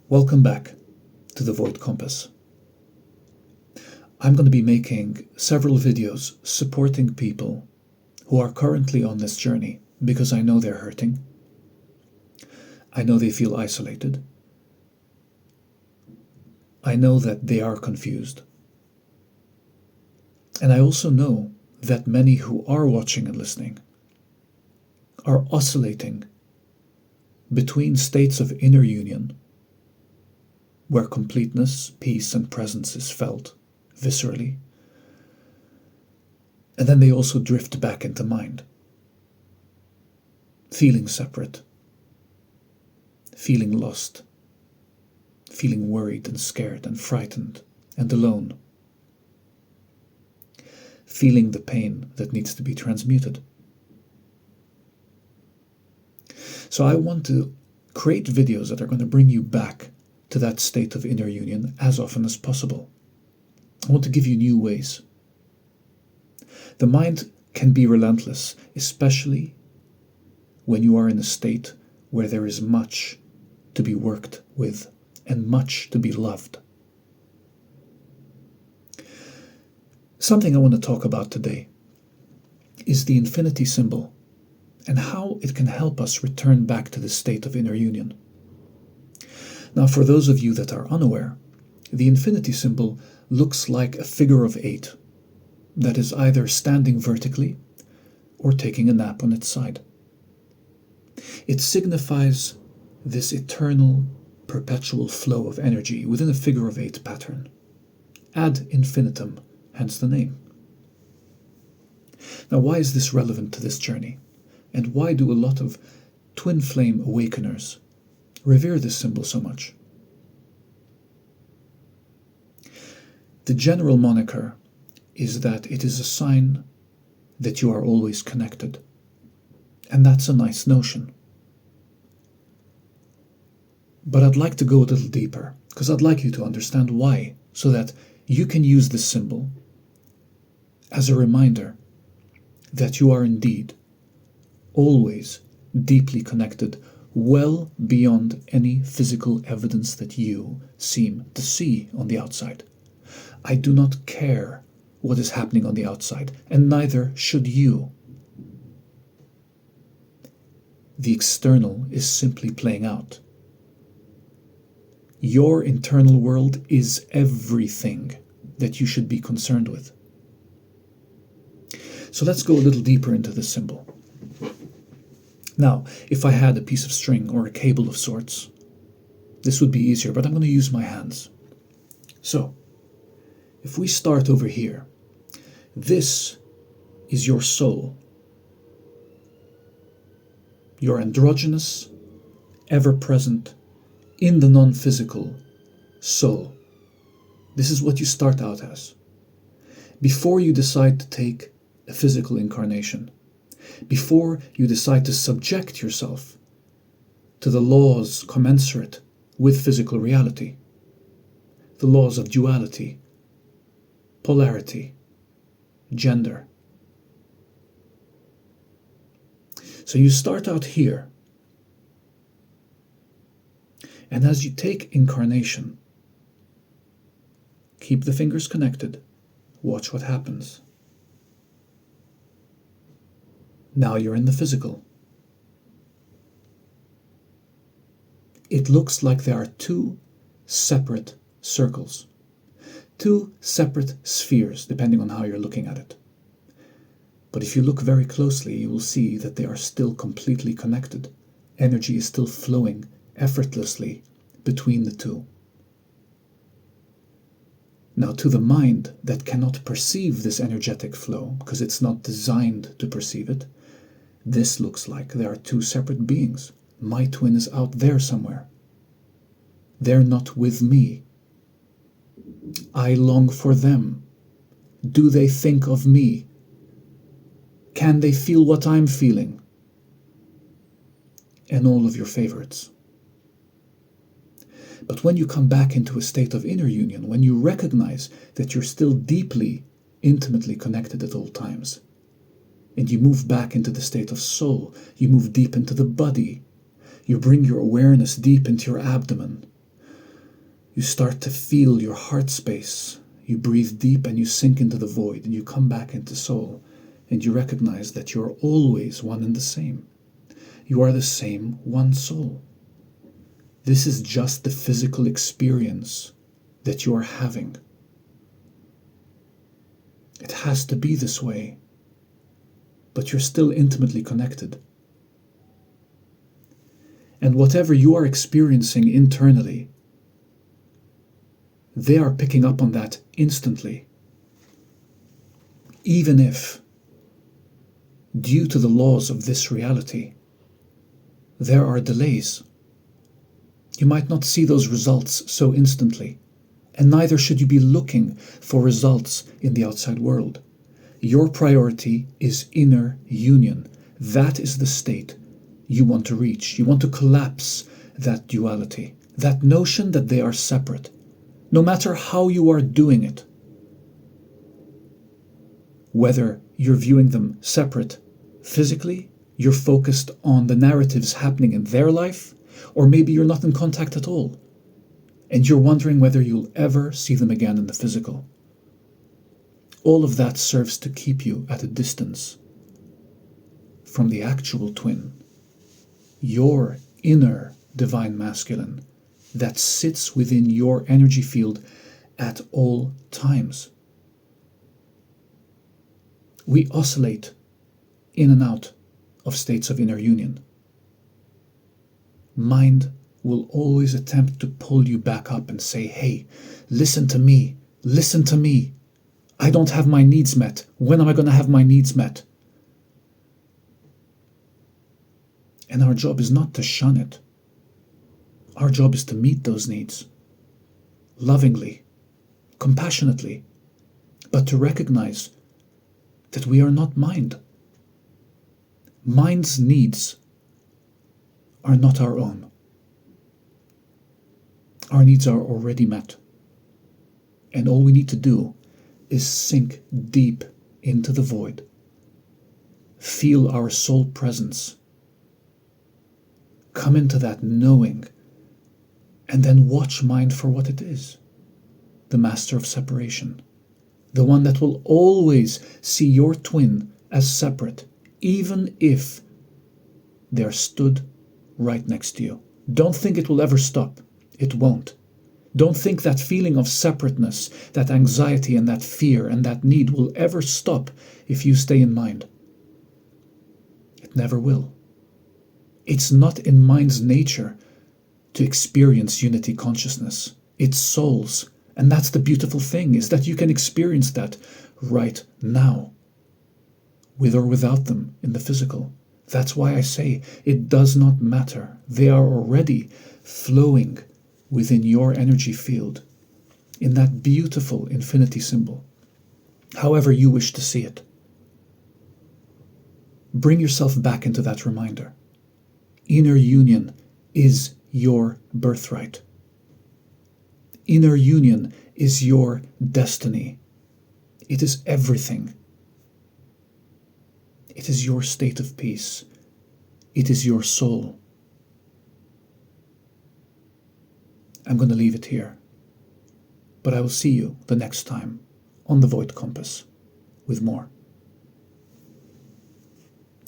Welcome back to the Void Compass. I'm going to be making several videos supporting people who are currently on this journey because I know they're hurting. I know they feel isolated. I know that they are confused. And I also know that many who are watching and listening are oscillating between states of inner union where completeness, peace, and presence is felt viscerally. And then they also drift back into mind, feeling separate, feeling lost, feeling worried and scared and frightened and alone, feeling the pain that needs to be transmuted. So I want to create videos that are going to bring you back to that state of inner union as often as possible. I want to give you new ways. The mind can be relentless, especially when you are in a state where there is much to be worked with and much to be loved. Something I want to talk about today is the infinity symbol and how it can help us return back to the state of inner union. Now, for those of you that are unaware, the infinity symbol looks like a figure of 8 that is either standing vertically or taking a nap on its side. It signifies this eternal, perpetual flow of energy within a figure of 8 pattern. Ad infinitum, hence the name. Now, why is this relevant to this journey? And why do a lot of twin flame awakeners revere this symbol so much? The general moniker is that it is a sign that you are always connected. And that's a nice notion. But I'd like to go a little deeper, because I'd like you to understand why, so that you can use this symbol as a reminder that you are indeed always deeply connected, well beyond any physical evidence that you seem to see on the outside. I do not care what is happening on the outside, and neither should you. The external is simply playing out. Your internal world is everything that you should be concerned with. So let's go a little deeper into this symbol. Now, if I had a piece of string or a cable of sorts, this would be easier, but I'm going to use my hands. So, if we start over here, this is your soul. Your androgynous, ever-present, in the non-physical soul. This is what you start out as. Before you decide to take a physical incarnation, before you decide to subject yourself to the laws commensurate with physical reality, the laws of duality, polarity, gender. So you start out here, and as you take incarnation, keep the fingers connected, watch what happens. Now you're in the physical. It looks like there are two separate circles, two separate spheres, depending on how you're looking at it. But if you look very closely, you will see that they are still completely connected. Energy is still flowing effortlessly between the two. Now, to the mind that cannot perceive this energetic flow, because it's not designed to perceive it, this looks like there are two separate beings. My twin is out there somewhere. They're not with me. I long for them. Do they think of me? Can they feel what I'm feeling? And all of your favorites. But when you come back into a state of inner union, when you recognize that you're still deeply, intimately connected at all times, and you move back into the state of soul, you move deep into the body, you bring your awareness deep into your abdomen, You start to feel your heart space. You breathe deep and you sink into the void, and you come back into soul, and you recognize that you're always one and the same. You are the same one soul. This is just the physical experience that you are having. It has to be this way, but you're still intimately connected. And whatever you are experiencing internally, they are picking up on that instantly. Even if, due to the laws of this reality, there are delays. You might not see those results so instantly, and neither should you be looking for results in the outside world. Your priority is inner union. That is the state you want to reach. You want to collapse that duality, that notion that they are separate, no matter how you are doing it. Whether you're viewing them separate physically, you're focused on the narratives happening in their life, or maybe you're not in contact at all, and you're wondering whether you'll ever see them again in the physical. All of that serves to keep you at a distance from the actual twin, your inner divine masculine that sits within your energy field at all times. We oscillate in and out of states of inner union. Mind will always attempt to pull you back up and say, hey, listen to me, listen to me. I don't have my needs met. When am I going to have my needs met? And our job is not to shun it. Our job is to meet those needs lovingly, compassionately, but to recognize that we are not mind. Mind's needs are not our own. Our needs are already met. And all we need to do is sink deep into the void, feel our soul presence, come into that knowing, and then watch mind for what it is, the master of separation, the one that will always see your twin as separate, even if they're stood right next to you. Don't think it will ever stop. It won't. Don't think that feeling of separateness, that anxiety and that fear and that need will ever stop if you stay in mind. It never will. It's not in mind's nature to experience unity consciousness. It's soul's. And that's the beautiful thing, is that you can experience that right now, with or without them in the physical. That's why I say it does not matter. They are already flowing within your energy field in that beautiful infinity symbol, however you wish to see it. Bring yourself back into that reminder. Inner union is your birthright. Inner union is your destiny. It is everything. It is your state of peace. It is your soul. I'm going to leave it here, but I will see you the next time on The Void Compass with more.